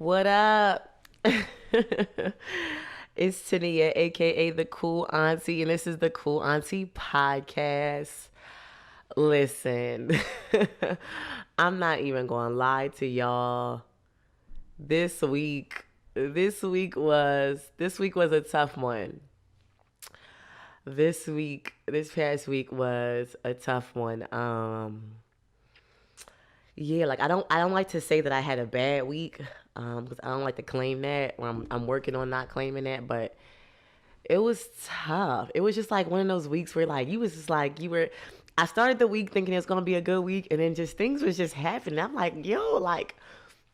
What up? It's Tania, aka the Cool Auntie, and this is the Cool Auntie podcast. Listen, I'm not even gonna lie to y'all. This week, this week was a tough one. This past week was a tough one. Yeah, like I don't like to say that I had a bad week, because I don't like to claim that. Or I'm working on not claiming that, but it was tough. It was just like one of those weeks where like you was just like you were. I started the week thinking it was gonna be a good week, and then just things was just happening. I'm like, yo, like,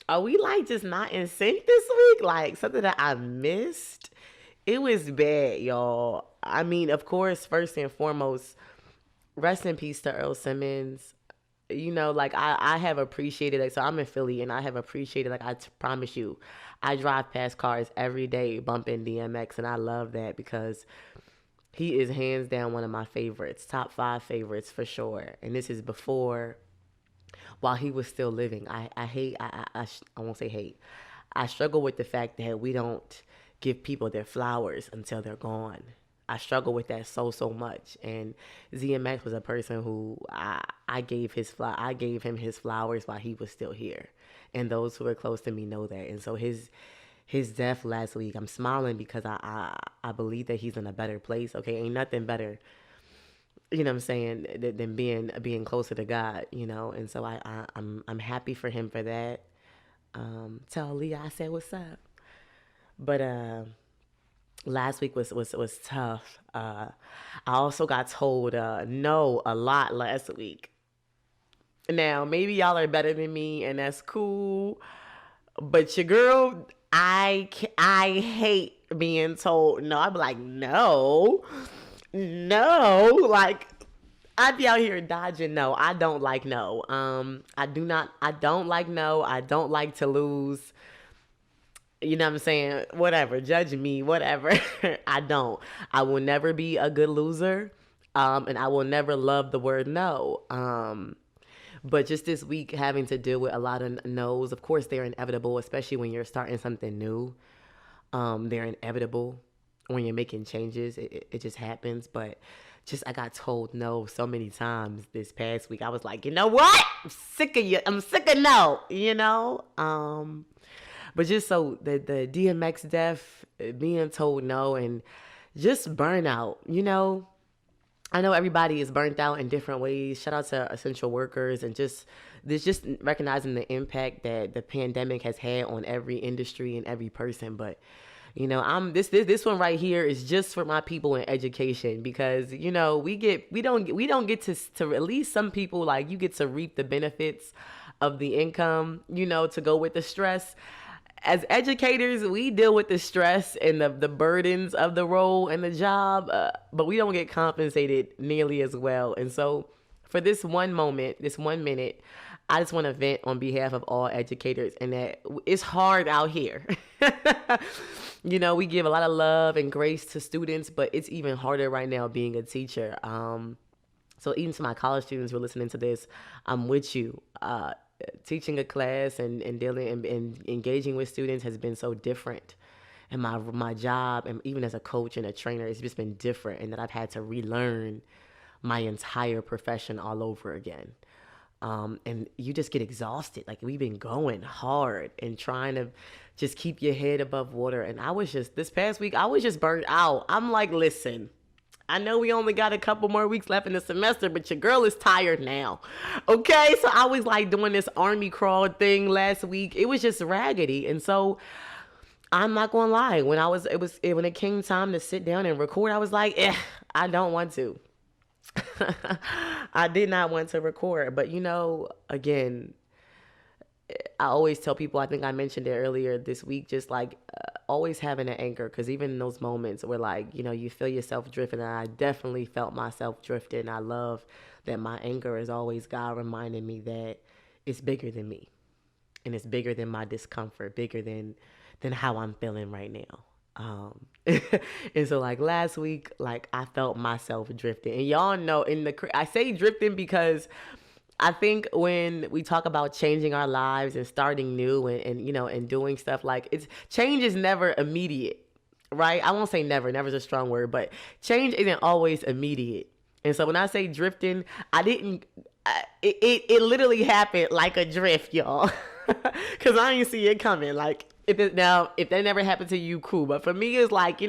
are we like just not in sync this week? Like something that I missed. It was bad, y'all. I mean, of course, first and foremost, rest in peace to Earl Simmons. Like I have appreciated it. So I'm in Philly and I have appreciated, like promise you, I drive past cars every day bumping DMX, and I love that because he is hands down one of my favorites, top five favorites for sure. And this is before, while he was still living. I hate, I won't say hate. I struggle with the fact that we don't give people their flowers until they're gone. I struggle with that so much. And ZMX was a person who I gave him his flowers while he was still here. And those who are close to me know that. And so his death last week, I'm smiling because I believe that he's in a better place. Okay, ain't nothing better, what I'm saying, than being closer to God, And so I'm happy for him for that. Tell Leah I said what's up. But last week was tough. I also got told no a lot last week. Now maybe y'all are better than me, and that's cool. But your girl, I hate being told no. I'd be like, no, no, like. I'd be out here dodging no. I don't like no. I don't like no. I don't like to lose. You know what I'm saying? Whatever. Judge me, whatever. I don't. I will never be a good loser. And I will never love the word no. But just this week having to deal with a lot of no's. Of course, they're inevitable, especially when you're starting something new. They're inevitable when you're making changes. It just happens. But just I got told no so many times this past week. I was like, you know what? I'm sick of you. I'm sick of no. But just so the DMX death, being told no, and just burnout, I know everybody is burnt out in different ways. Shout out to essential workers, and just recognizing the impact that the pandemic has had on every industry and every person. But I'm this one right here is just for my people in education, because we don't get to at least some people, like, you get to reap the benefits of the income, to go with the stress. As educators, we deal with the stress and the burdens of the role and the job, but we don't get compensated nearly as well. And so for this one moment, this 1 minute, I just want to vent on behalf of all educators, and that it's hard out here. We give a lot of love and grace to students, but it's even harder right now being a teacher. So even to my college students who are listening to this, I'm with you. Teaching a class and dealing and engaging with students has been so different. And my job, and even as a coach and a trainer, it's just been different, and that I've had to relearn my entire profession all over again. And you just get exhausted. Like, we've been going hard and trying to just keep your head above water. And this past week, I was just burnt out. I'm like, listen, I know we only got a couple more weeks left in the semester, but your girl is tired now. Okay? So I was like doing this army crawl thing last week. It was just raggedy. And so I'm not gonna lie. When it came time to sit down and record, I was like, I don't want to. I did not want to record. But again, I always tell people, I think I mentioned it earlier this week, just like always having an anchor, because even in those moments where, like, you feel yourself drifting, and I definitely felt myself drifting, I love that my anchor is always God reminding me that it's bigger than me, and it's bigger than my discomfort, bigger than how I'm feeling right now. And so, like, last week, like, I felt myself drifting, and y'all know I say drifting because I think when we talk about changing our lives and starting new and doing stuff, like, it's change is never immediate, right? I won't say never. Never is a strong word, but change isn't always immediate. And so when I say drifting, I didn't. It literally happened like a drift, y'all, because I didn't see it coming. Like, if that never happened to you, cool. But for me, it's like,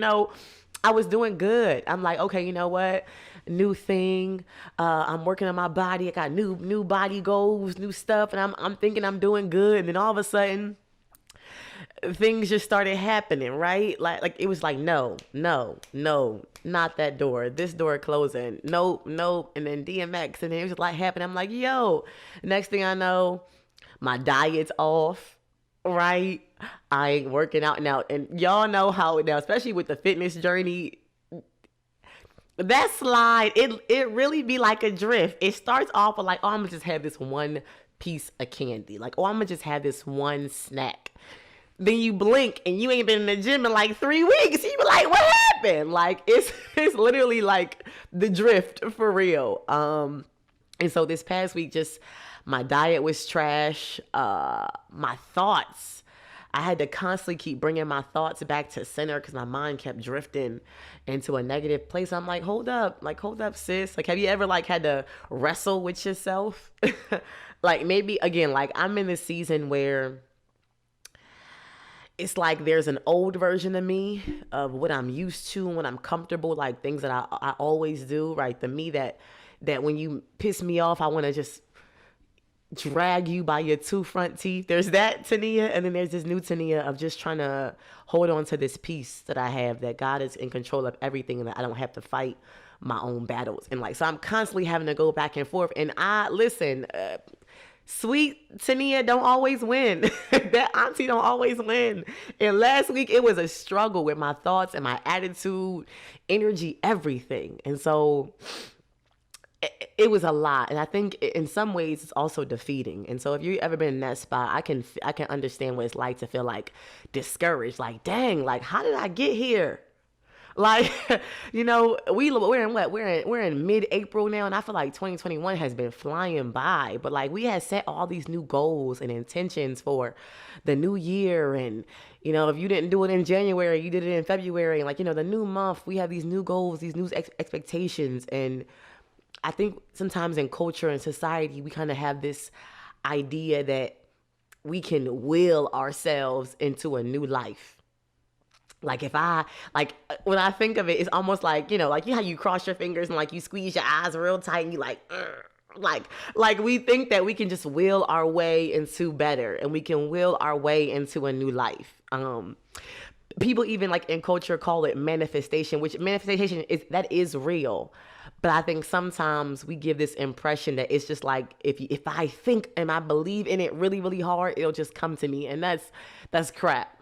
I was doing good. I'm like, okay, you know what? New thing. I'm working on my body. I got new body goals, new stuff, and I'm thinking I'm doing good. And then all of a sudden, things just started happening, right? Like it was like, no, no, no, not that door. This door closing. Nope, nope. And then DMX, and then it was just like happening. I'm like, yo. Next thing I know, my diet's off. Right? I ain't working out now. And y'all know how now, especially with the fitness journey, that slide, it really be like a drift. It starts off with like, oh, I'm gonna just have this one piece of candy. Like, oh, I'm gonna just have this one snack. Then you blink and you ain't been in the gym in like 3 weeks. You be like, what happened? Like, it's literally like the drift for real. And so this past week, just my diet was trash. My thoughts, I had to constantly keep bringing my thoughts back to center because my mind kept drifting into a negative place. I'm like, hold up, sis. Like, have you ever like had to wrestle with yourself? Like, maybe again, like, I'm in this season where it's like there's an old version of me of what I'm used to and what I'm comfortable, like things that I always do, right? The me that when you piss me off, I want to just drag you by your 2 front teeth. There's that Tania, and then there's this new Tania of just trying to hold on to this peace that I have, that God is in control of everything and that I don't have to fight my own battles. And like, so I'm constantly having to go back and forth. And sweet Tania don't always win. That auntie don't always win. And last week it was a struggle with my thoughts and my attitude, energy, everything. And so it was a lot. And I think in some ways it's also defeating. And so if you've ever been in that spot, I can understand what it's like to feel like discouraged. Like, dang, like, how did I get here? Like, we're in what? We're in mid-April now, and I feel like 2021 has been flying by. But like, we had set all these new goals and intentions for the new year, and if you didn't do it in January, you did it in February, and like, the new month, we have these new goals, these new expectations. And I think sometimes in culture and society, we kind of have this idea that we can will ourselves into a new life. Like, when I think of it, it's almost like, like, how you cross your fingers and like you squeeze your eyes real tight and you like we think that we can just will our way into better, and we can will our way into a new life. People even like in culture call it manifestation, which manifestation is real. But I think sometimes we give this impression that it's just like, if I think and I believe in it really, really hard, it'll just come to me. And that's crap.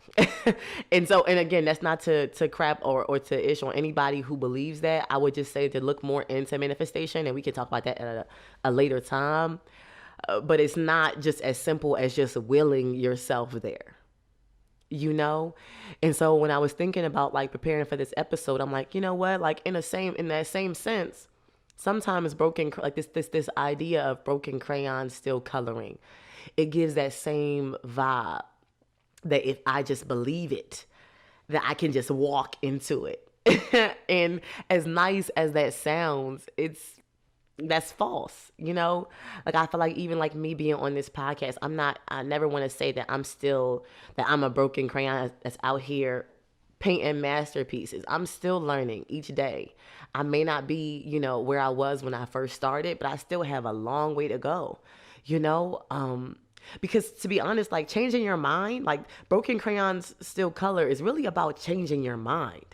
And again, that's not to crap or to ish on anybody who believes that. I would just say to look more into manifestation, and we can talk about that at a later time. But it's not just as simple as just willing yourself there. And so when I was thinking about like preparing for this episode, I'm like, you know what, like in that same sense, sometimes like this idea of broken crayons still coloring, it gives that same vibe that if I just believe it, that I can just walk into it. And as nice as that sounds, that's false. Like, I feel like even like me being on this podcast, I never want to say that I'm a broken crayon that's out here painting masterpieces. I'm still learning each day. I may not be, where I was when I first started, but I still have a long way to go, because to be honest, like, changing your mind, like Broken Crayons Still Color is really about changing your mind.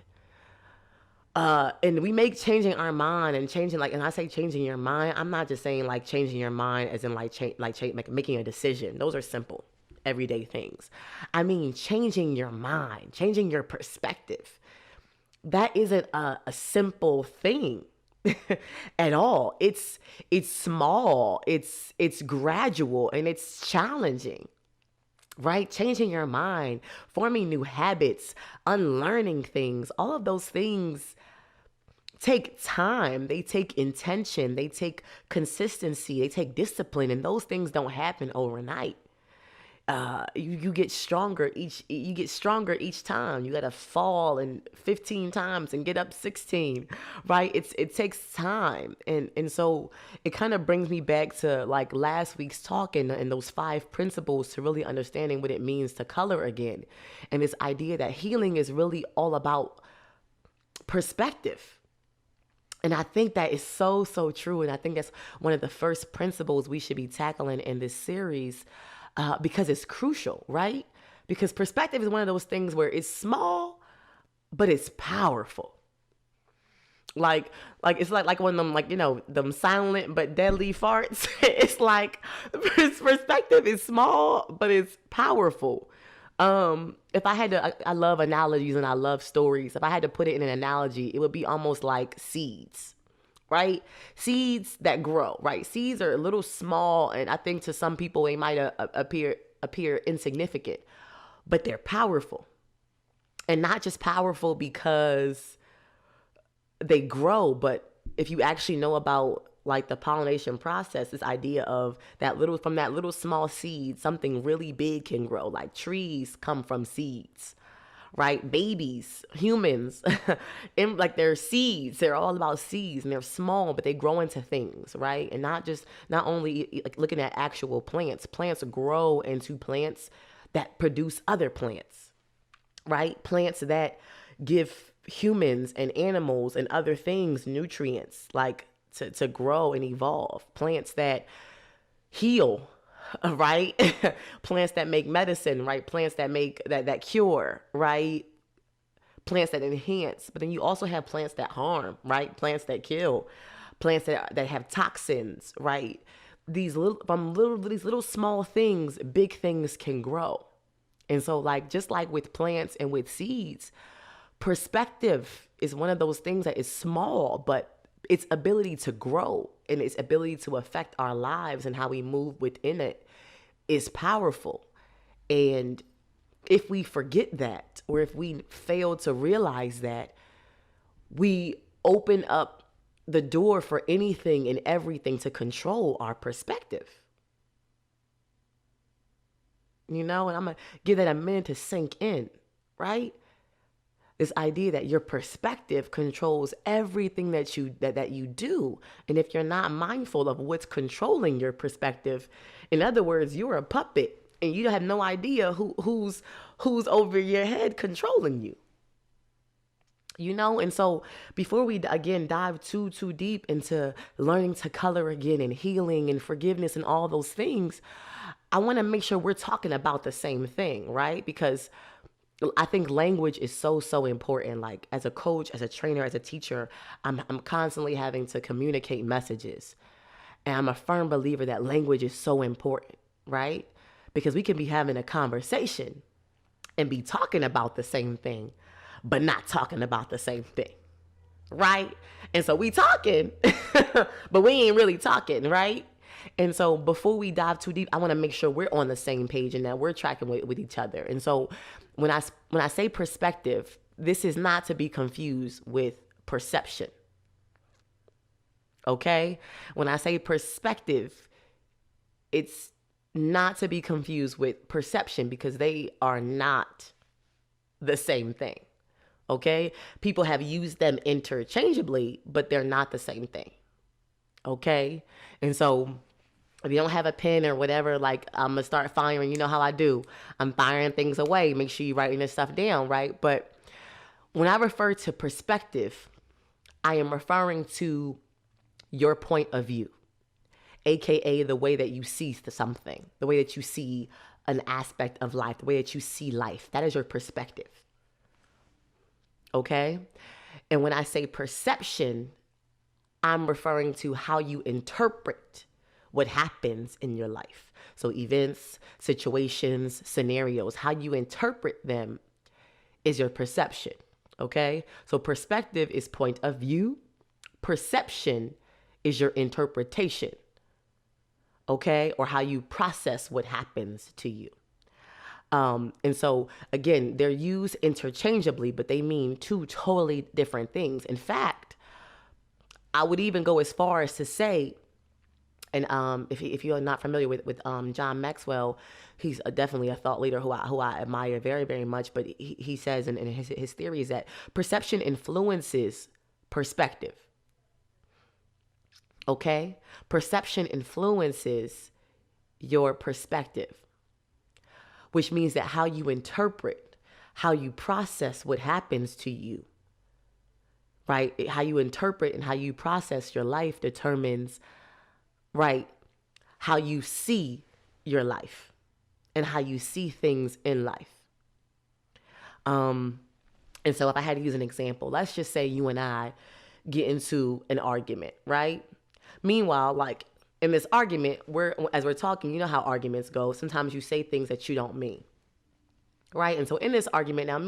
And we make changing our mind and changing, like, and I say changing your mind, I'm not just saying like changing your mind as in like making a decision. Those are simple, everyday things. I mean, changing your mind, changing your perspective. That isn't a simple thing at all. It's small, it's gradual, and it's challenging. Right? Changing your mind, forming new habits, unlearning things, all of those things take time, they take intention, they take consistency, they take discipline, and those things don't happen overnight. You get stronger each time. You gotta fall and 15 times and get up 16, right? It takes time, and so it kind of brings me back to like last week's talk and those 5 principles to really understanding what it means to color again, and this idea that healing is really all about perspective. And I think that is so, so true. And I think that's one of the first principles we should be tackling in this series, because it's crucial, right? Because perspective is one of those things where it's small, but it's powerful. Like it's like one of them, like, them silent but deadly farts. It's like perspective is small, but it's powerful. If I had to, I love analogies and I love stories. If I had to put it in an analogy, it would be almost like seeds, right? Seeds that grow, right? Seeds are a little small, and I think to some people they might appear insignificant, but they're powerful. And not just powerful because they grow, but if you actually know about like the pollination process, this idea of from that little small seed, something really big can grow. Like trees come from seeds, right? Babies, humans, like they're seeds. They're all about seeds, and they're small, but they grow into things, right? And not only like looking at actual plants. Plants grow into plants that produce other plants, right? Plants that give humans and animals and other things nutrients, like to grow and evolve. Plants that heal, right? Plants that make medicine, right? Plants that make that cure, right? Plants that enhance. But then you also have plants that harm, right? Plants that kill, plants that have toxins, right? These little small things, big things can grow. And so like just like with plants and with seeds, perspective is one of those things that is small, but its ability to grow and its ability to affect our lives and how we move within it is powerful. And if we forget that, or if we fail to realize that, we open up the door for anything and everything to control our perspective. And I'm going to give that a minute to sink in, right? This idea that your perspective controls everything that you do. And if you're not mindful of what's controlling your perspective, in other words, you're a puppet and you have no idea who's over your head controlling you. And so before we again dive too deep into learning to color again and healing and forgiveness and all those things, I want to make sure we're talking about the same thing, right? Because I think language is so, so important. Like as a coach, as a trainer, as a teacher, I'm constantly having to communicate messages. And I'm a firm believer that language is so important, right? Because we can be having a conversation and be talking about the same thing, but not talking about the same thing, right? And so we talking, but we ain't really talking, right? And so before we dive too deep, I want to make sure we're on the same page and that we're tracking with each other. And so when I say perspective, this is not to be confused with perception. Okay? When I say perspective, it's not to be confused with perception, because they are not the same thing. Okay? People have used them interchangeably, but they're not the same thing. Okay? And so if you don't have a pen or whatever, like I'm going to start firing, you know how I do. I'm firing things away. Make sure you're writing this stuff down, right? But when I refer to perspective, I am referring to your point of view, AKA the way that you see something, the way that you see an aspect of life, the way that you see life. That is your perspective. Okay? And when I say perception, I'm referring to how you interpret what happens in your life. So events, situations, scenarios, how you interpret them is your perception, okay? So perspective is point of view. Perception is your interpretation, okay? Or how you process what happens to you. And so, again, they're used interchangeably, but they mean two totally different things. In fact, I would even go as far as to say, and if you're not familiar with John Maxwell, he's definitely a thought leader who I admire very, very much. But he says, and his theory is that perception influences perspective. Okay, perception influences your perspective, which means that how you interpret, how you process what happens to you, right? How you interpret and how you process your life determines, right, how you see your life and how you see things in life. And so if I had to use an example, let's just say you and I get into an argument, right? Meanwhile, like in this argument, as we're talking, you know how arguments go. Sometimes you say things that you don't mean, right? And so in this argument, now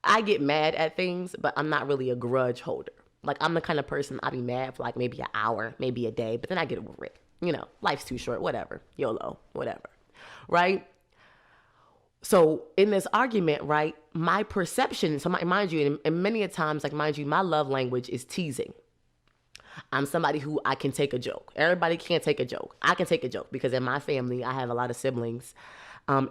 I get mad at things, but I'm not really a grudge holder. Like I'm the kind of person, I'll be mad for like maybe an hour, maybe a day, but then I get over it. You know, life's too short, whatever, YOLO, whatever, right? So in this argument, right, my perception, so mind you, and many a times, like mind you, my love language is teasing. I'm somebody who I can take a joke. Everybody can't take a joke. I can take a joke because in my family, I have a lot of siblings. And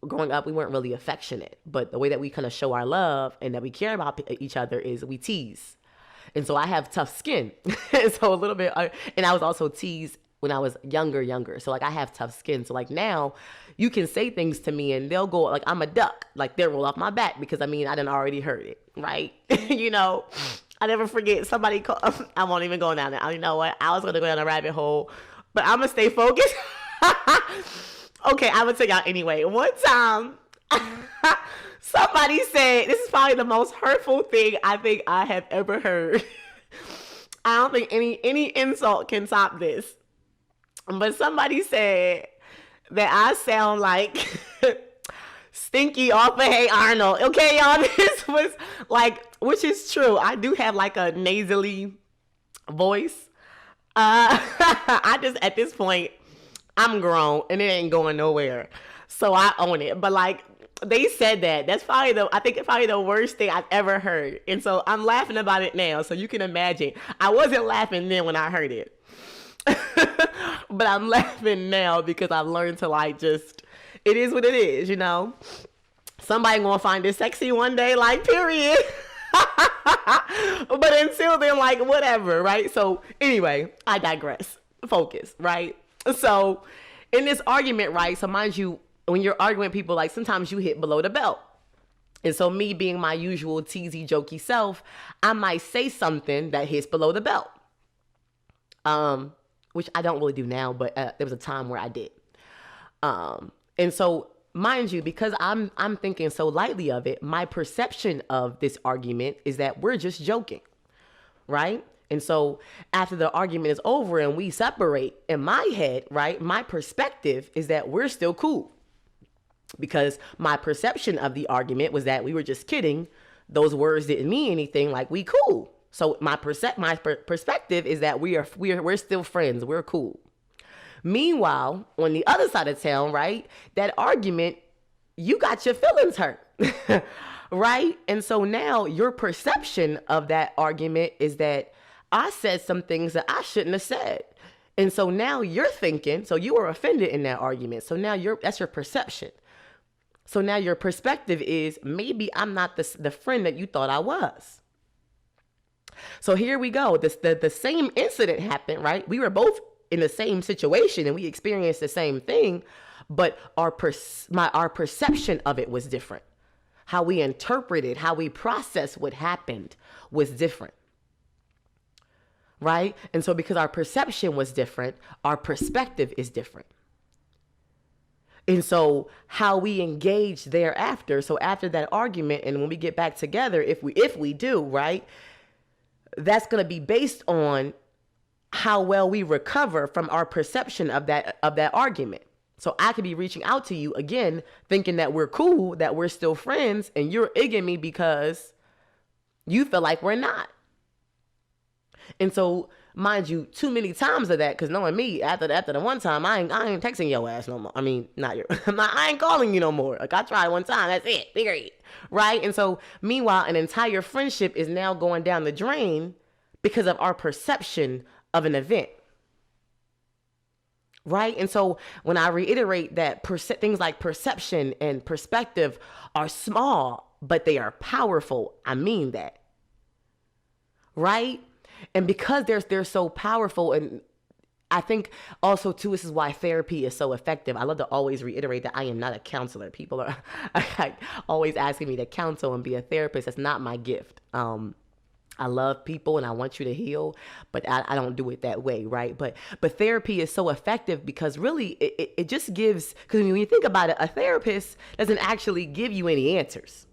growing up, we weren't really affectionate. But the way that we kind of show our love and that we care about each other is we tease. And so I have tough skin. So a little bit, and I was also teased when I was younger. So like I have tough skin. So like now you can say things to me and they'll go like I'm a duck. Like they'll roll off my back because I done already heard it, right? You know, I never forget somebody called, I won't even go down there. You know what? I was going to go down a rabbit hole, but I'm going to stay focused. Okay, I'm going to tell y'all anyway. One time, somebody said, this is probably the most hurtful thing I think I have ever heard. I don't think any insult can top this. But somebody said that I sound like Stinky off of Hey Arnold. Okay, y'all, this was like, which is true. I do have like a nasally voice. I just, at this point, I'm grown and it ain't going nowhere. So I own it. But like, they said that's I think it's probably the worst thing I've ever heard. And so I'm laughing about it now. So you can imagine, I wasn't laughing then when I heard it. But I'm laughing now because I've learned to like just, it is what it is, you know. Somebody gonna find it sexy one day, like period. But until then, like whatever, right? So anyway, I digress. Focus, right? So in this argument, right? So mind you, when you're arguing with people, like sometimes you hit below the belt. And so me being my usual teasy, jokey self, I might say something that hits below the belt. Which I don't really do now, but there was a time where I did. And so, mind you, because I'm thinking so lightly of it, my perception of this argument is that we're just joking, right? And so after the argument is over and we separate, in my head, right, my perspective is that we're still cool. Because my perception of the argument was that we were just kidding. Those words didn't mean anything, like we cool. So my perspective is that we're still friends. We're cool. Meanwhile, on the other side of town, right, that argument, you got your feelings hurt, right? And so now your perception of that argument is that I said some things that I shouldn't have said. And so now you're thinking, so you were offended in that argument. So now that's your perception. So now your perspective is maybe I'm not the friend that you thought I was. So here we go. The same incident happened, right? We were both in the same situation and we experienced the same thing, but our perception of it was different. How we interpreted, how we processed what happened was different. Right? And so because our perception was different, our perspective is different. And so how we engage thereafter, so after that argument and when we get back together, if we do, right? That's going to be based on how well we recover from our perception of that argument. So I could be reaching out to you again, thinking that we're cool, that we're still friends, and you're igging me because you feel like we're not. And so, mind you, too many times of that, because knowing me, after the one time, I ain't texting your ass no more. I mean, I ain't calling you no more. Like I tried one time, that's it, period. Right? And so, meanwhile, an entire friendship is now going down the drain because of our perception of an event. Right? And so when I reiterate that things like perception and perspective are small, but they are powerful, I mean that. Right? And because they're so powerful, and I think also too, this is why therapy is so effective. I love to always reiterate that I am not a counselor. People are always asking me to counsel and be a therapist. That's not my gift. I love people and I want you to heal, but I don't do it that way, right? But therapy is so effective because really it just gives, because when you think about it, a therapist doesn't actually give you any answers.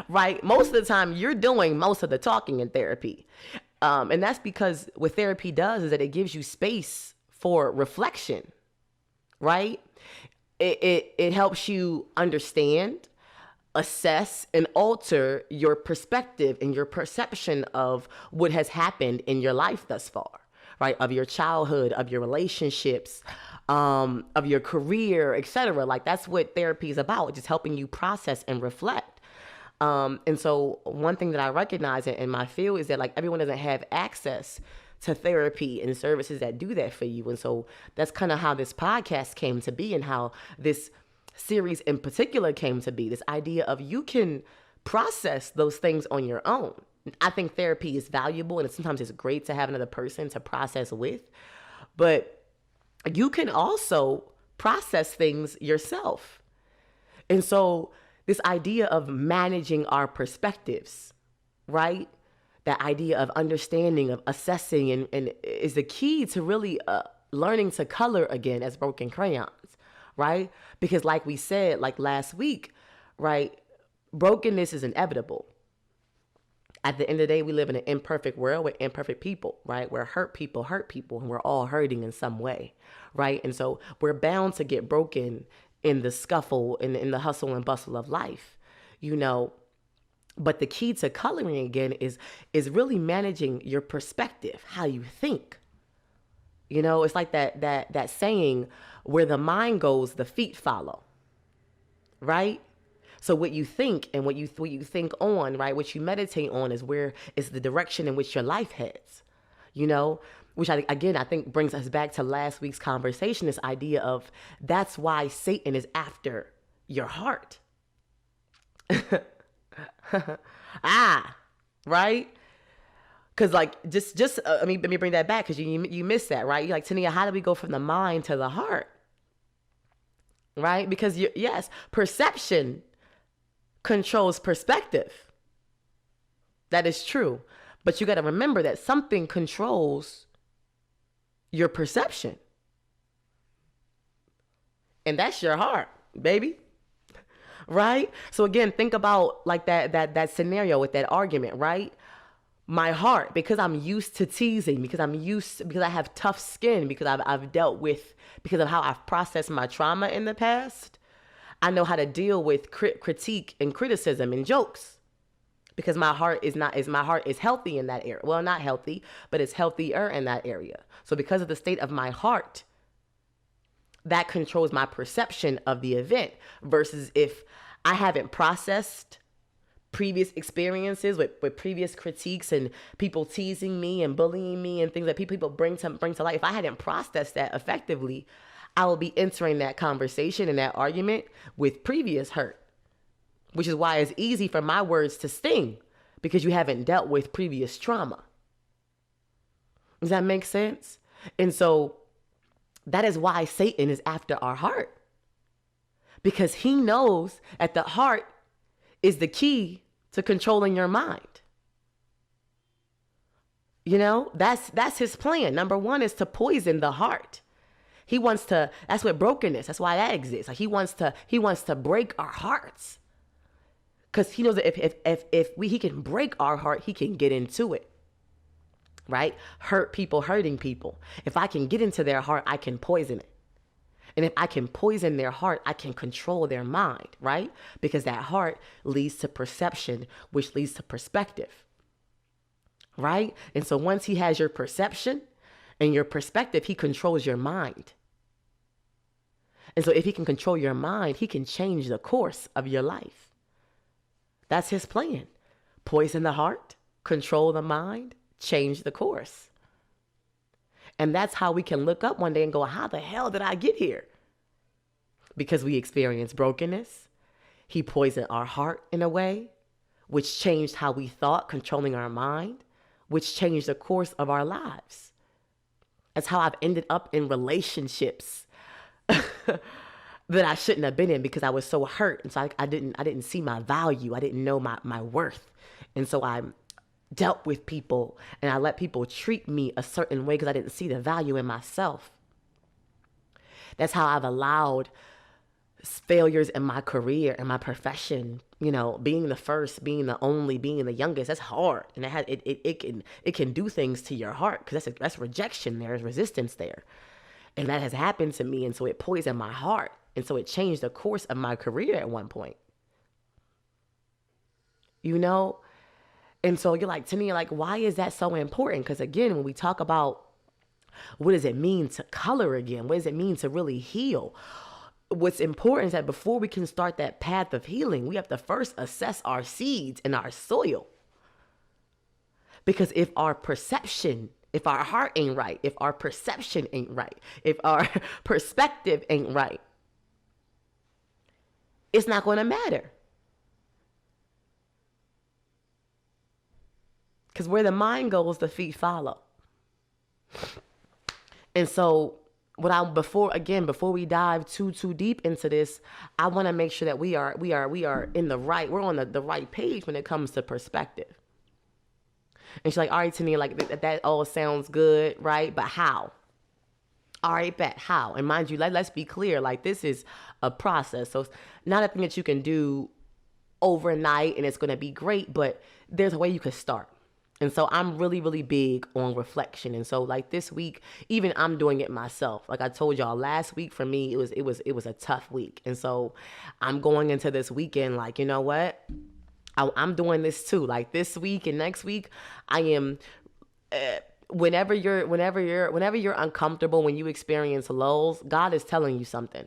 Right? Most of the time you're doing most of the talking in therapy. And that's because what therapy does is that it gives you space for reflection, right? It helps you understand, assess, and alter your perspective and your perception of what has happened in your life thus far, right? Of your childhood, of your relationships, of your career, etc. Like that's what therapy is about, just helping you process and reflect. And so one thing that I recognize in my field is that like everyone doesn't have access to therapy and services that do that for you. And so that's kind of how this podcast came to be and how this series in particular came to be, this idea of you can process those things on your own. I think therapy is valuable and sometimes it's great to have another person to process with, but you can also process things yourself. And so this idea of managing our perspectives, right? That idea of understanding, of assessing, and is the key to really learning to color again as broken crayons, right? Because like we said, like last week, right? Brokenness is inevitable. At the end of the day, we live in an imperfect world with imperfect people, right? Where hurt people, and we're all hurting in some way, right? And so we're bound to get broken in the scuffle, in the hustle and bustle of life, you know. But the key to coloring again is really managing your perspective, how you think. You know, it's like that saying, where the mind goes, the feet follow, right? So what you think and what you think on, right, what you meditate on is the direction in which your life heads, you know, which I think brings us back to last week's conversation, this idea of that's why Satan is after your heart. Right? Because like, let me bring that back because you missed that, right? You're like, Tania, how do we go from the mind to the heart? Right? Because yes, perception controls perspective. That is true. But you got to remember that something controls your perception. And that's your heart, baby. Right? So again, think about like that scenario with that argument, right? My heart, because I'm used to teasing, because I have tough skin, because I've dealt with, because of how I've processed my trauma in the past, I know how to deal with critique and criticism and jokes. Because my heart is healthy in that area. Well, not healthy, but it's healthier in that area. So because of the state of my heart, that controls my perception of the event. Versus if I haven't processed previous experiences with previous critiques and people teasing me and bullying me and things that people bring to light. If I hadn't processed that effectively, I will be entering that conversation and that argument with previous hurt. Which is why it's easy for my words to sting, because you haven't dealt with previous trauma. Does that make sense? And so that is why Satan is after our heart. Because he knows that the heart is the key to controlling your mind. You know, that's his plan. Number one is to poison the heart. That's what brokenness, that's why that exists. Like he wants to break our hearts. Because he knows that if he can break our heart, he can get into it, right? Hurt people, hurting people. If I can get into their heart, I can poison it. And if I can poison their heart, I can control their mind, right? Because that heart leads to perception, which leads to perspective, right? And so once he has your perception and your perspective, he controls your mind. And so if he can control your mind, he can change the course of your life. That's his plan. Poison the heart, control the mind, change the course. And that's how we can look up one day and go, how the hell did I get here? Because we experienced brokenness. He poisoned our heart in a way, which changed how we thought, controlling our mind, which changed the course of our lives. That's how I've ended up in relationships that I shouldn't have been in because I was so hurt. And so I didn't see my value. I didn't know my worth. And so I dealt with people and I let people treat me a certain way because I didn't see the value in myself. That's how I've allowed failures in my career and my profession, being the first, being the only, being the youngest. That's hard. And it can do things to your heart because that's rejection. There's resistance there. And that has happened to me. And so it poisoned my heart. And so it changed the course of my career at one point. And so you're like, Tania, like, why is that so important? Because again, when we talk about what does it mean to color again? What does it mean to really heal? What's important is that before we can start that path of healing, we have to first assess our seeds and our soil. Because if our heart ain't right, if our perception ain't right, if our perspective ain't right, it's not going to matter. Because where the mind goes, the feet follow. And so before we dive too deep into this, I want to make sure that we are in we're on the right page when it comes to perspective. And she's like, all right, Tania, like that all sounds good, right? But how? All right, bet, how? And mind you, let's be clear, like this is a process. So it's not a thing that you can do overnight and it's going to be great, but there's a way you can start. And so I'm really, really big on reflection. And so like this week, even I'm doing it myself. Like I told y'all last week for me, it was a tough week. And so I'm going into this weekend like, you know what? I'm doing this too. Like this week and next week, I am whenever you're uncomfortable, when you experience lulls, God is telling you something.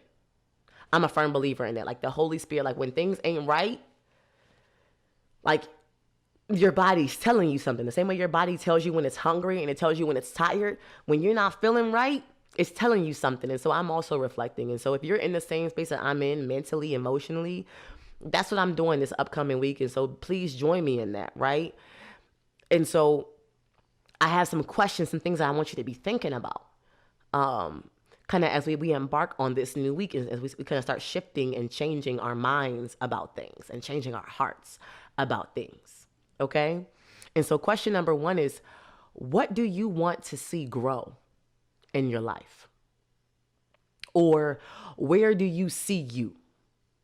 I'm a firm believer in that. Like the Holy Spirit, like when things ain't right, like your body's telling you something. The same way your body tells you when it's hungry and it tells you when it's tired. When you're not feeling right, it's telling you something. And so I'm also reflecting. And so if you're in the same space that I'm in mentally, emotionally, that's what I'm doing this upcoming week. And so please join me in that, right? And so I have some questions, some things that I want you to be thinking about. Kind of as we embark on this new week, as we kind of start shifting and changing our minds about things and changing our hearts about things. Okay. And so question number 1 is, what do you want to see grow in your life? Or where do you see you?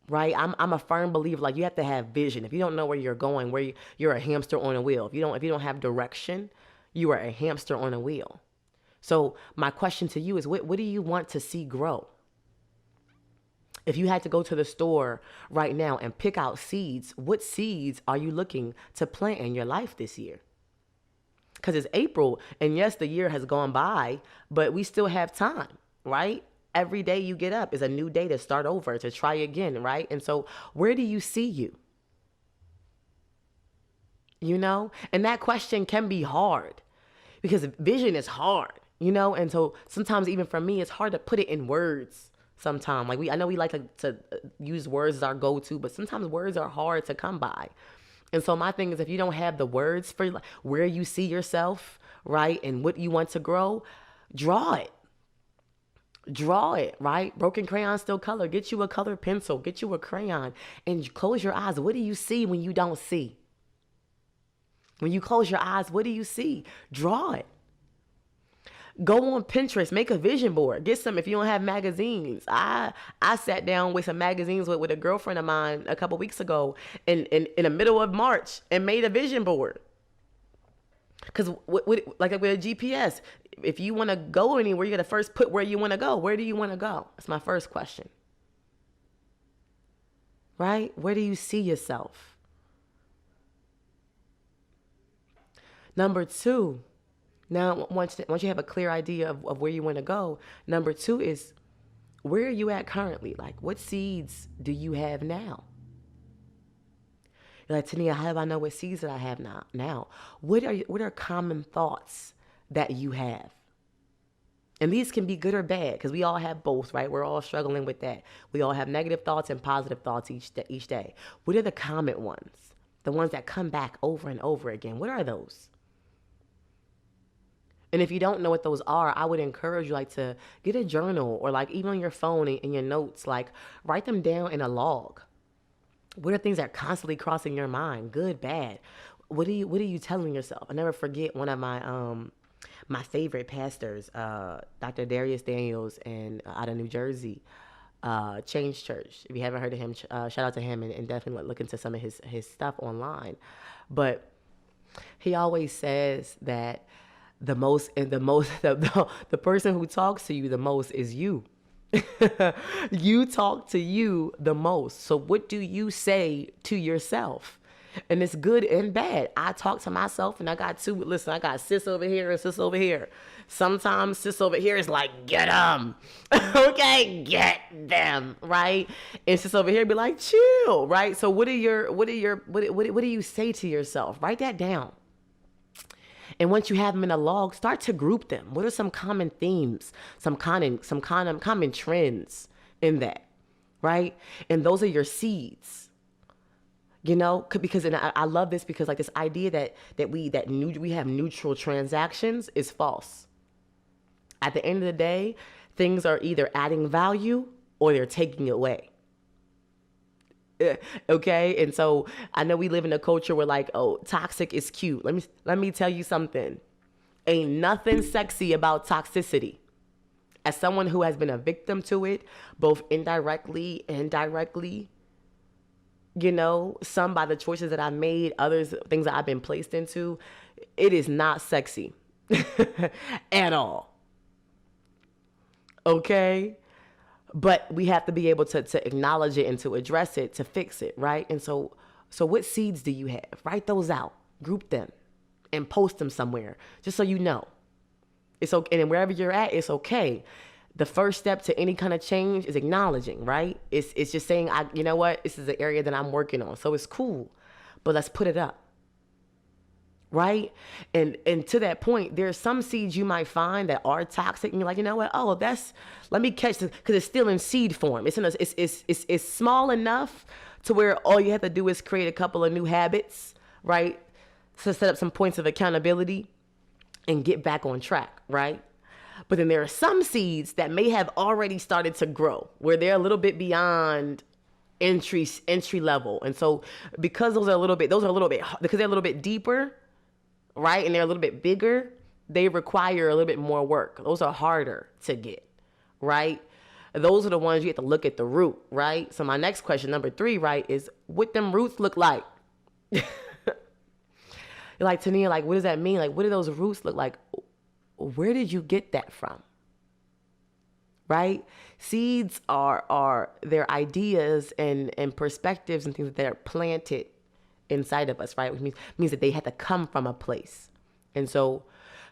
Right? I'm a firm believer, like you have to have vision. If you don't know where you're going, you're a hamster on a wheel. If you don't have direction, you are a hamster on a wheel. So my question to you is, what do you want to see grow? If you had to go to the store right now and pick out seeds, what seeds are you looking to plant in your life this year? Because it's April, and yes, the year has gone by, but we still have time, right? Every day you get up is a new day to start over, to try again, right? And so where do you see you? And that question can be hard because vision is hard, and so sometimes even for me, it's hard to put it in words. Sometimes, I know we like to use words as our go-to, but sometimes words are hard to come by. And so my thing is, if you don't have the words for where you see yourself, right, and what you want to grow, draw it. Draw it, right? Broken Crayons Still Color. Get you a colored pencil. Get you a crayon. And close your eyes. What do you see when you don't see? When you close your eyes, what do you see? Draw it. Go on Pinterest, make a vision board. Get some, if you don't have magazines. I sat down with some magazines with a girlfriend of mine a couple weeks ago in the middle of March and made a vision board. Because like with a GPS, if you want to go anywhere, you got to first put where you want to go. Where do you want to go? That's my first question. Right? Where do you see yourself? Number 2, now once you have a clear idea of where you want to go, number 2 is, where are you at currently? Like, what seeds do you have now? You're like, Tania, how do I know what seeds that I have now? What are common thoughts that you have? And these can be good or bad because we all have both, right? We're all struggling with that. We all have negative thoughts and positive thoughts each day. What are the common ones? The ones that come back over and over again. What are those? And if you don't know what those are, I would encourage you like to get a journal or like even on your phone in your notes, like write them down in a log. What are things that are constantly crossing your mind? Good, bad. What are you telling yourself? I never forget one of my favorite pastors, Dr. Darius Daniels, and out of New Jersey, Change Church. If you haven't heard of him, shout out to him and definitely look into some of his stuff online. But he always says that the person who talks to you the most is you. You talk to you the most. So what do you say to yourself? And it's good and bad. I talk to myself and I got sis over here and sis over here. Sometimes sis over here is like, get them. Okay, get them, right? And sis over here be like, chill, right? So what do you say to yourself? Write that down. And once you have them in a log, start to group them. What are some common themes, some common trends in that, right? And those are your seeds. You know, because I love this because like this idea that we have neutral transactions is false. At the end of the day, things are either adding value or they're taking away. Okay, and so I know we live in a culture where like, oh, toxic is cute. Let me tell you something. Ain't nothing sexy about toxicity. As someone who has been a victim to it, both indirectly and directly, you know, some by the choices that I made, others things that I've been placed into, it is not sexy at all. Okay? But we have to be able to acknowledge it and to address it, to fix it, right? And so what seeds do you have? Write those out, group them, and post them somewhere, just so you know. It's okay, and wherever you're at, it's okay. The first step to any kind of change is acknowledging, right? It's just saying, you know what, this is an area that I'm working on, so it's cool, but let's put it up. Right? And to that point, there's some seeds you might find that are toxic and you're like, you know what? Oh, let me catch this because it's still in seed form. It's small enough to where all you have to do is create a couple of new habits, right? To set up some points of accountability and get back on track, right? But then there are some seeds that may have already started to grow where they're a little bit beyond entry level. And so because they're a little bit deeper, right? And they're a little bit bigger, they require a little bit more work. Those are harder to get, right? Those are the ones you have to look at the root, right? So my next question, number 3, right, is what them roots look like? You're like, Tania, like, what does that mean? Like, what do those roots look like? Where did you get that from? Right? Seeds are their ideas and perspectives and things that are planted inside of us, right? Which means that they had to come from a place. And so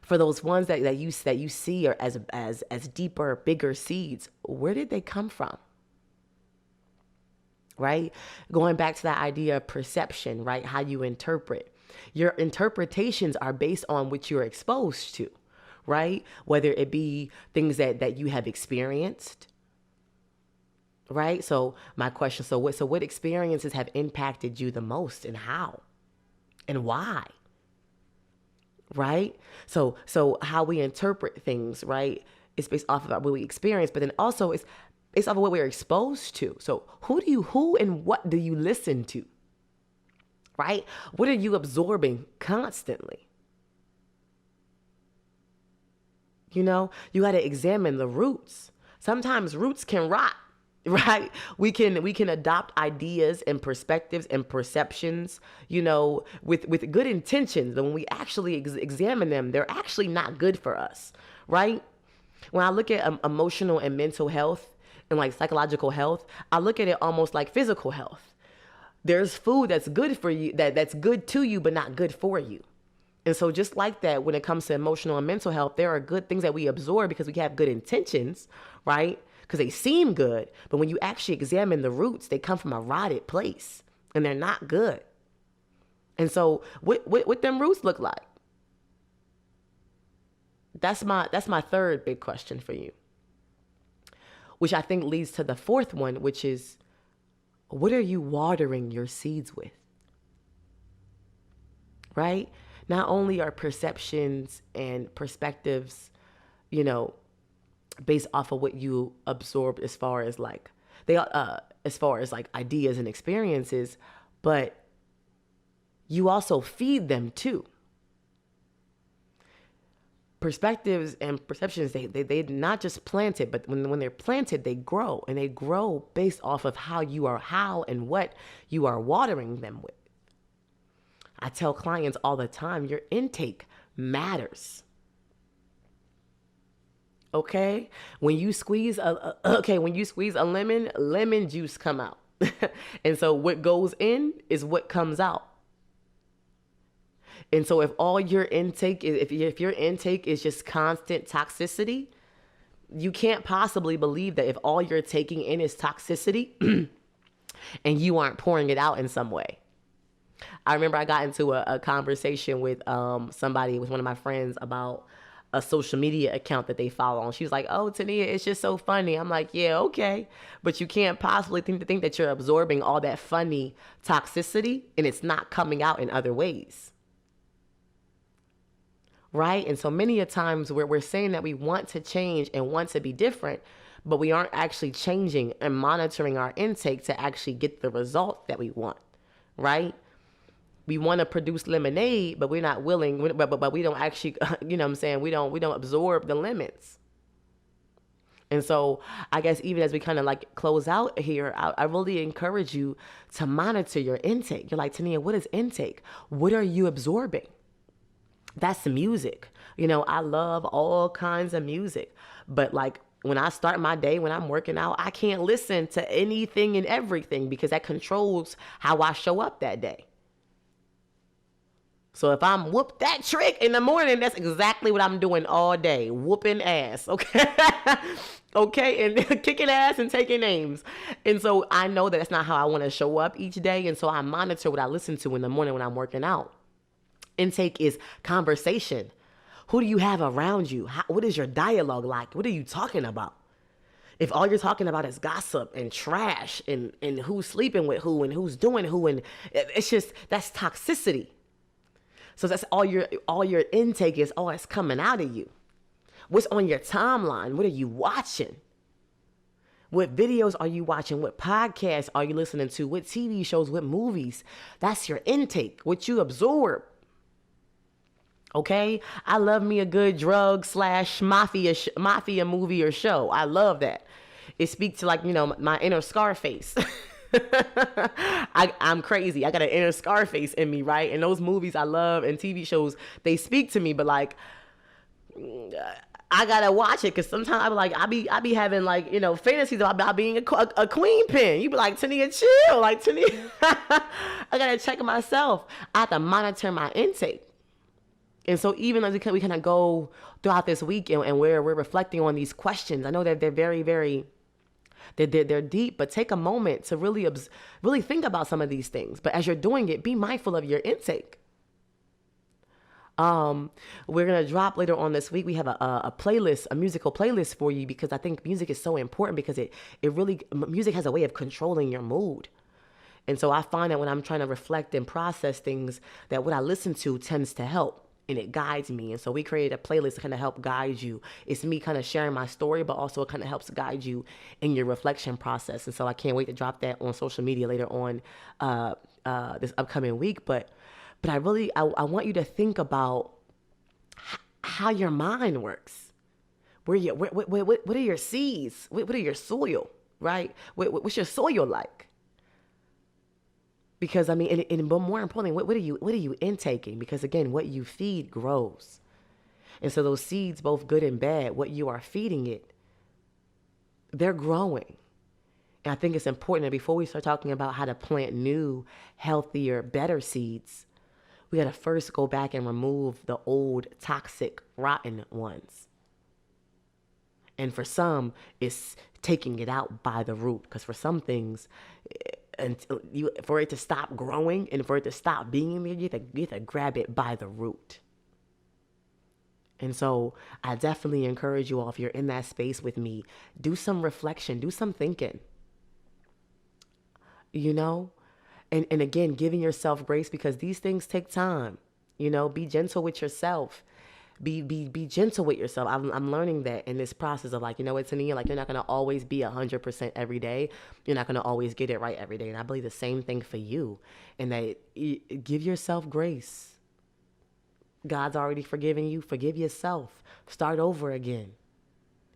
for those ones that you see are as deeper, bigger seeds, where did they come from? Right? Going back to that idea of perception, right? How you interpret. Your interpretations are based on what you're exposed to, right? Whether it be things that you have experienced, right? So my question, so what experiences have impacted you the most and how and why? Right? So how we interpret things, right? It's based off of what we experience, but then also it's based off of what we're exposed to. So who and what do you listen to? Right? What are you absorbing constantly? You know, you got to examine the roots. Sometimes roots can rot. Right? We can adopt ideas and perspectives and perceptions, you know, with good intentions. But when we actually examine them, they're actually not good for us. Right? When I look at emotional and mental health and like psychological health, I look at it almost like physical health. There's food that's good for you, that's good to you, but not good for you. And so just like that, when it comes to emotional and mental health, there are good things that we absorb because we have good intentions, right? Because they seem good, but when you actually examine the roots, they come from a rotted place and they're not good. And so what them roots look like? That's my third big question for you, which I think leads to the fourth one, which is, what are you watering your seeds with? Right? Not only are perceptions and perspectives, you know, based off of what you absorbed as far as like as far as like ideas and experiences, but you also feed them too. Perspectives and perceptions, they not just planted, but when they're planted, they grow, and they grow based off of how and what you are watering them with. I tell clients all the time, your intake matters. Okay? When you squeeze a lemon juice come out. And so what goes in is what comes out. And so if all your intake is, if your intake is just constant toxicity, you can't possibly believe that if all you're taking in is toxicity and you aren't pouring it out in some way. I remember I got into a conversation with somebody, with one of my friends, about a social media account that they follow. And she was like, "Oh, Tania, it's just so funny." I'm like, "Yeah, okay. But you can't possibly think that you're absorbing all that funny toxicity and it's not coming out in other ways." Right? And so many a times where we're saying that we want to change and want to be different, but we aren't actually changing and monitoring our intake to actually get the result that we want. Right? We want to produce lemonade, but we're not willing, but we don't actually, you know what I'm saying? We don't absorb the lemons. And so I guess even as we kind of like close out here, I really encourage you to monitor your intake. You're like, Tania, what is intake? What are you absorbing? That's music. You know, I love all kinds of music, but like when I start my day, when I'm working out, I can't listen to anything and everything because that controls how I show up that day. So if I'm whoop that trick in the morning, that's exactly what I'm doing all day. Whooping ass. Okay. Okay. And kicking ass and taking names. And so I know that that's not how I want to show up each day. And so I monitor what I listen to in the morning when I'm working out. Intake is conversation. Who do you have around you? What is your dialogue like? What are you talking about? If all you're talking about is gossip and trash and who's sleeping with who and who's doing who, and it's just, that's toxicity. So that's all your intake is. Oh, it's coming out of you. What's on your timeline? What are you watching? What videos are you watching? What podcasts are you listening to? What TV shows? What movies? That's your intake, what you absorb. Okay? I love me a good drug / mafia movie or show. I love that. It speaks to, like, you know, my inner Scarface. I'm crazy. I got an inner Scarface in me, right? And those movies I love and TV shows, they speak to me, but like, I gotta watch it because sometimes I be having, like, you know, fantasies about being a queen pin. You be like, Tania, chill, like, Tania. I gotta check myself. I have to monitor my intake. And so even as we kind of go throughout this week and we're reflecting on these questions, I know that they're very, very, they're deep, but take a moment to really think about some of these things. But as you're doing it, be mindful of your intake. We're going to drop later on this week. We have a playlist, a musical playlist for you, because I think music is so important, because music has a way of controlling your mood. And so I find that when I'm trying to reflect and process things, that what I listen to tends to help. And it guides me. And so we created a playlist to kind of help guide you. It's me kind of sharing my story, but also it kind of helps guide you in your reflection process. And so I can't wait to drop that on social media later on this upcoming week. But I want you to think about how your mind works. What are your seeds? What are your soil, right? What's your soil like? Because, I mean, but more importantly, what are you intaking? Because, again, what you feed grows. And so those seeds, both good and bad, what you are feeding it, they're growing. And I think it's important that before we start talking about how to plant new, healthier, better seeds, we got to first go back and remove the old, toxic, rotten ones. And for some, it's taking it out by the root. Because for some things, until you, for it to stop growing and for it to stop being there, you have to grab it by the root. And so I definitely encourage you all, if you're in that space with me, do some reflection, do some thinking, you know? And again, giving yourself grace, because these things take time. Be gentle with yourself. Be gentle with yourself. I'm learning that in this process of, like, what, Tania, like, you're not going to always be 100% every day. You're not going to always get it right every day. And I believe the same thing for you, and that give yourself grace. God's already forgiven you. Forgive yourself. Start over again.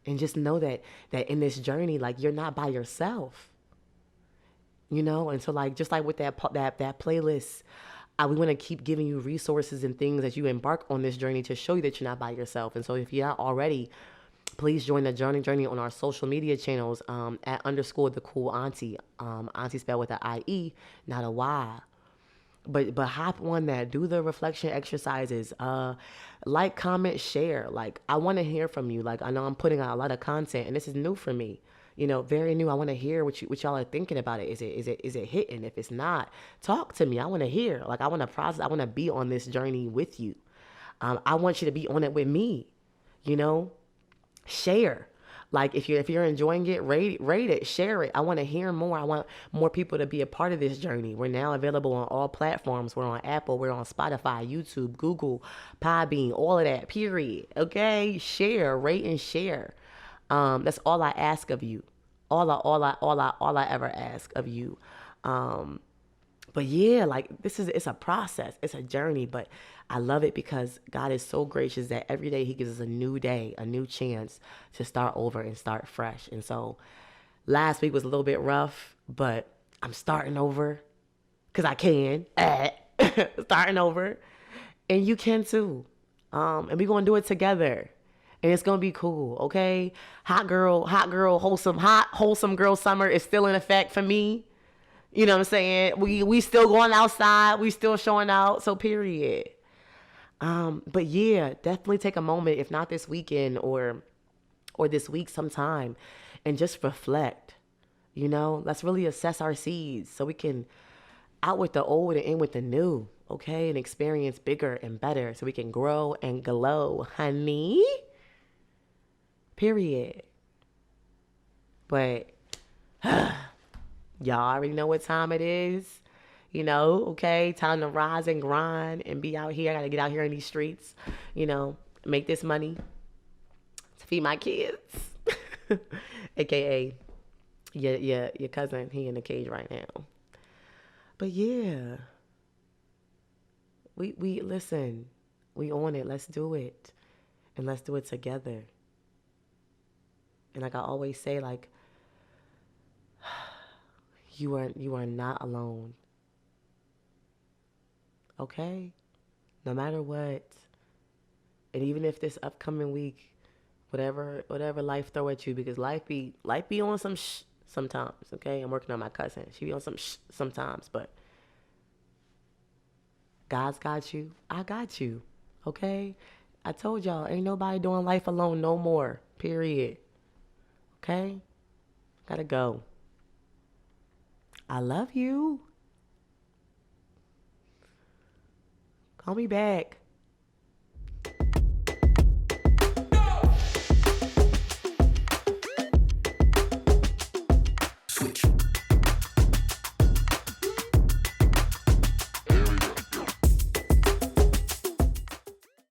And just know that in this journey, like, you're not by yourself. And so, like, just like with that playlist, we want to keep giving you resources and things as you embark on this journey to show you that you're not by yourself. And so if you're not already, please join the journey on our social media channels at _ the Cool Auntie. Auntie spelled with an IE, not a Y. But hop on that. Do the reflection exercises. Like, comment, share. Like, I want to hear from you. Like, I know I'm putting out a lot of content, and this is new for me. Very new. I want to hear what y'all are thinking about it. Is it hitting? If it's not, talk to me. I want to hear. Like, I want to process. I want to be on this journey with you. I want you to be on it with me. Share. Like, if you're enjoying it, rate it, share it. I want to hear more. I want more people to be a part of this journey. We're now available on all platforms. We're on Apple. We're on Spotify, YouTube, Google, Podbean, all of that. Period. Okay, share, rate, and share. That's all I ask of you. All I ever ask of you. But yeah, like, it's a process. It's a journey, but I love it because God is so gracious that every day he gives us a new day, a new chance to start over and start fresh. And so last week was a little bit rough, but I'm starting over because I can. Starting over. And you can too. And we're going to do it together. And it's going to be cool, okay? Hot girl, wholesome girl summer is still in effect for me. You know what I'm saying? We still going outside. We still showing out. So period. But yeah, definitely take a moment, if not this weekend or this week sometime, and just reflect. Let's really assess our seeds so we can out with the old and in with the new, okay? And experience bigger and better so we can grow and glow, honey. Period. But y'all already know what time it is. Okay, time to rise and grind and be out here. I got to get out here in these streets, make this money to feed my kids. AKA your cousin, he in the cage right now. But yeah, we listen, we on it. Let's do it. And let's do it together. And like I always say, like, you are not alone. Okay? No matter what. And even if this upcoming week, whatever life throw at you, because life be on some sometimes, okay? I'm working on my cousin. She be on some sometimes, but God's got you. I got you. Okay? I told y'all, ain't nobody doing life alone no more. Period. Okay? Gotta go. I love you. Call me back. Switch.